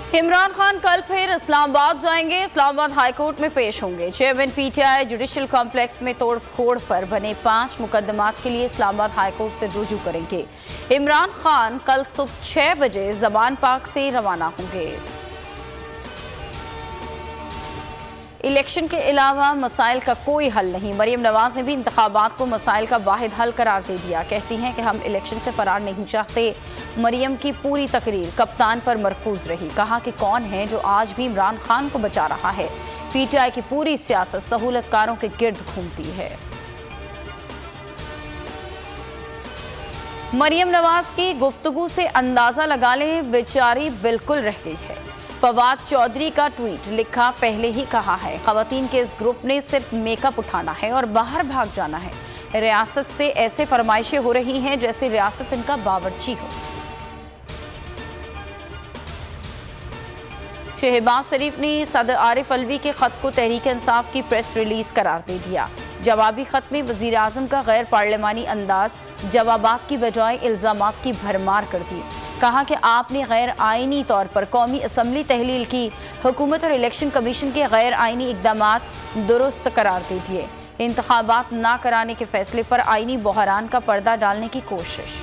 इमरान खान कल फिर इस्लामाबाद जाएंगे। इस्लामाबाद हाईकोर्ट में पेश होंगे। चेयरमैन पीटीआई जुडिशल कॉम्प्लेक्स में तोड़फोड़ पर बने 5 मुकदमात के लिए इस्लामाबाद हाईकोर्ट से रुजू करेंगे। इमरान खान कल सुबह 6 बजे ज़मान पार्क से रवाना होंगे। इलेक्शन के अलावा मसाइल का कोई हल नहीं। मरियम नवाज ने भी इंतखाबात को मसाइल का वाहिद हल करार दे दिया। कहती हैं कि हम इलेक्शन से फरार नहीं चाहते। मरियम की पूरी तकरीर कप्तान पर मरकूज रही। कहा कि कौन है जो आज भी इमरान खान को बचा रहा है। पीटीआई की पूरी सियासत सहूलतकारों के गिर्द घूमती है। मरियम नवाज की गुफ्तगू से अंदाजा लगा लें, बेचारी बिल्कुल रह गई है। फवाद चौधरी का ट्वीट लिखा, पहले ही कहा है खवातीन के इस ग्रुप ने सिर्फ मेकअप उठाना है और बाहर भाग जाना है। रियासत से ऐसे फरमाइशें हो रही हैं जैसे रियासत इनका बावर्ची हो। शहबाज शरीफ ने सदर आरिफ अलवी के खत को तहरीक इंसाफ की प्रेस रिलीज करार दे दिया। जवाबी खत में वजीर आजम का गैर पार्लिमानी अंदाज जवाबात की बजाय इल्जामात की भरमार कर दी। कहा कि आपने गैर आइनी तौर पर कौमी असम्बली तहलील की, हुकूमत और इलेक्शन कमीशन के गैर आइनी इकदामात दुरुस्त करार दे दिए। इंतखाबात ना कराने के फैसले पर आइनी बहरान का पर्दा डालने की कोशिश।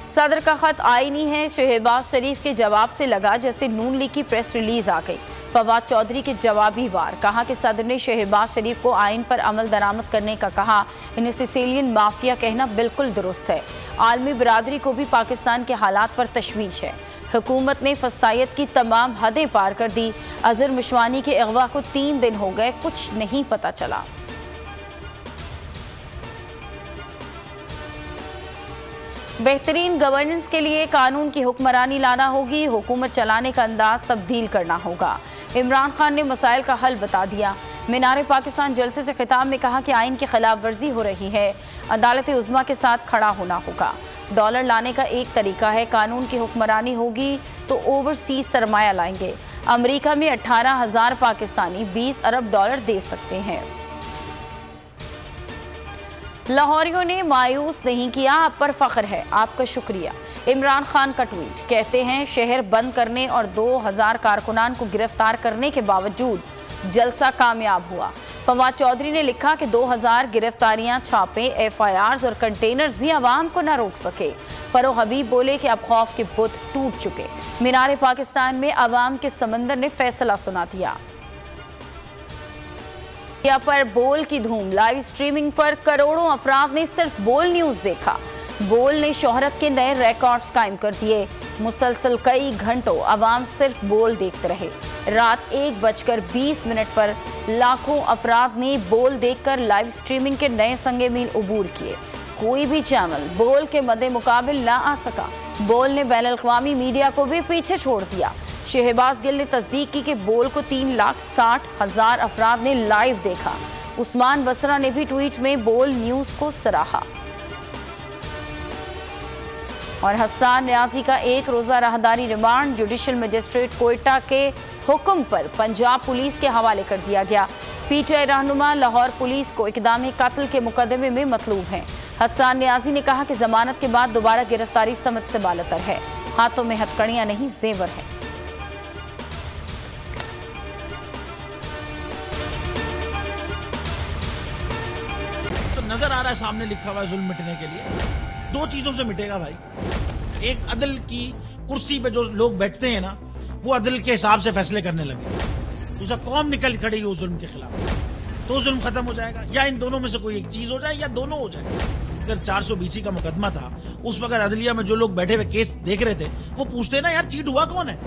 सदर का खत आईनी है। शहबाज शरीफ के जवाब से लगा जैसे नून लीग की प्रेस रिलीज आ गई। फवाद चौधरी के जवाबी वार। कहा कि सदर ने शहबाज शरीफ को आइन पर अमल दरामद करने का कहा। इन्हें सिसिलियन माफिया कहना बिल्कुल दुरुस्त है। आलमी बरादरी को भी पाकिस्तान के हालात पर तशवीश है। हुकूमत ने फस्तायत की तमाम हदें पार कर दी। अजहर मिशवानी के अगवा को 3 दिन हो गए, कुछ नहीं पता चला। बेहतरीन गवर्नेंस के लिए कानून की हुक्मरानी लाना होगी। हुकूमत चलाने का अंदाज तब्दील करना होगा। इमरान खान ने मसाइल का हल बता दिया। मीनार पाकिस्तान जलसे से खिताब में कहा कि आइन की खिलाफ वर्जी हो रही है। अदालत उज़्मा के साथ खड़ा होना होगा। डॉलर लाने का एक तरीका है, कानून की हुक्मरानी होगी तो ओवरसीज सरमाया लाएंगे। अमेरिका में 18,000 पाकिस्तानी 20 अरब डॉलर दे सकते हैं। लाहौरियों ने मायूस नहीं किया, आप पर फख्र है, आपका शुक्रिया। इमरान खान का ट्वीट। कहते हैं शहर बंद करने और 2000 कारकुनान को गिरफ्तार करने के बावजूद जलसा कामयाब हुआ। फवाद चौधरी ने लिखा कि 2000 गिरफ्तारियां, छापे, FIRs और कंटेनर्स भी आवाम को न रोक सके। फरो हबीब बोले कि अब खौफ के बुत टूट चुके। मीनार पाकिस्तान में आवाम के समंदर ने फैसला सुना दिया। यहाँ पर बोल की धूम। लाइव स्ट्रीमिंग पर करोड़ों अफराद ने सिर्फ बोल न्यूज़ देखा। बोल ने शोहरत के नए रिकॉर्ड्स कायम कर दिए। मुसलसल कई घंटों अवाम सिर्फ बोल देखते रहे। रात 1:20 पर लाखों अफराद ने बोल देखकर लाइव स्ट्रीमिंग के नए संगे मील उबूर किए। कोई भी चैनल बोल के मद्दे मुकाबिल ना आ सका। बोल ने बैनुल-अक़वामी मीडिया को भी पीछे छोड़ दिया। शहबाज गिल ने तस्दीक की कि बोल को 3,60,000 अफराद ने लाइव देखा। उस्मान बसरा ने भी ट्वीट में बोल न्यूज़ को सराहा। और हसन न्याजी का 1 रोज़ा राहदारी रिमांड जुडिशल मजिस्ट्रेट कोयटा के हुक्म पर पंजाब पुलिस के हवाले कर दिया गया। पीटीआई रहनुमा लाहौर पुलिस को इक़दाम कत्ल के मुकदमे में मतलूब हैं। हसन न्याजी ने कहा कि जमानत के बाद दोबारा गिरफ्तारी समझ से बालतर है। हाथों में हथकड़ियां नहीं, जेवर है। नजर आ रहा है सामने लिखा हुआ है जुल्म मिटने के लिए। 2 चीजों से मिटेगा भाई। एक, अदल की कुर्सी पे जो लोग बैठते हैं ना, वो अदल के हिसाब से फैसले करने लगे। दूसरा, कौम निकल खड़ी हो जुल्म के खिलाफ, तो जुल्म खत्म हो जाएगा। या इन दोनों में से कोई एक चीज हो जाए या दोनों हो जाए। अगर 420 का मुकदमा था, उस वक्त अदलिया में जो लोग बैठे हुए केस देख रहे थे, वो पूछते ना यार चीट हुआ कौन है।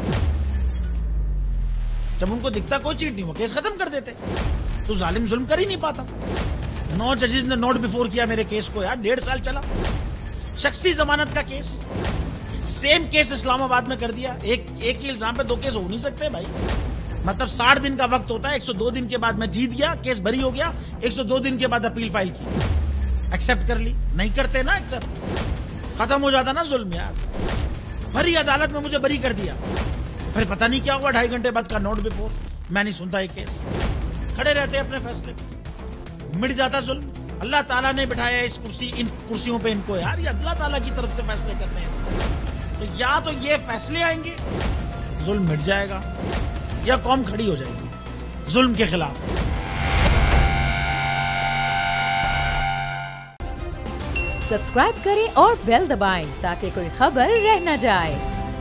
जब उनको दिखता कोई चीट नहीं, वो केस खत्म कर देते। तो जालिम जुल्म कर ही नहीं पाता। 9 जजेस ने नोट बिफोर किया मेरे केस को यार, 1.5 साल चला। शख्सी जमानत का केस, सेम केस इस्लामाबाद में कर दिया। एक ही इल्जाम पे 2 केस हो नहीं सकते भाई। मतलब 60 दिन का वक्त होता है। 102 दिन के बाद मैं जीत गया, केस बरी हो गया। 102 दिन के बाद अपील फाइल की, एक्सेप्ट कर ली। नहीं करते ना एक्सेप्ट, खत्म हो जाता ना जुल्म यार। भरी अदालत में मुझे बरी कर दिया, फिर पता नहीं क्या हुआ 2.5 घंटे बाद का नोट बिफोर। मैं नहीं सुनता ये केस, खड़े रहते अपने फैसले, मिट जाता जुल्म। अल्लाह ताला ने बिठाया इस कुर्सी, इन कुर्सियों पे इनको यार, ये अल्लाह ताला की तरफ से फैसले करने हैं। तो या तो ये फैसले आएंगे, जुल्म मिट जाएगा, या कौम खड़ी हो जाएगी जुल्म के खिलाफ। सब्सक्राइब करें और बेल दबाएं ताकि कोई खबर रह न जाए।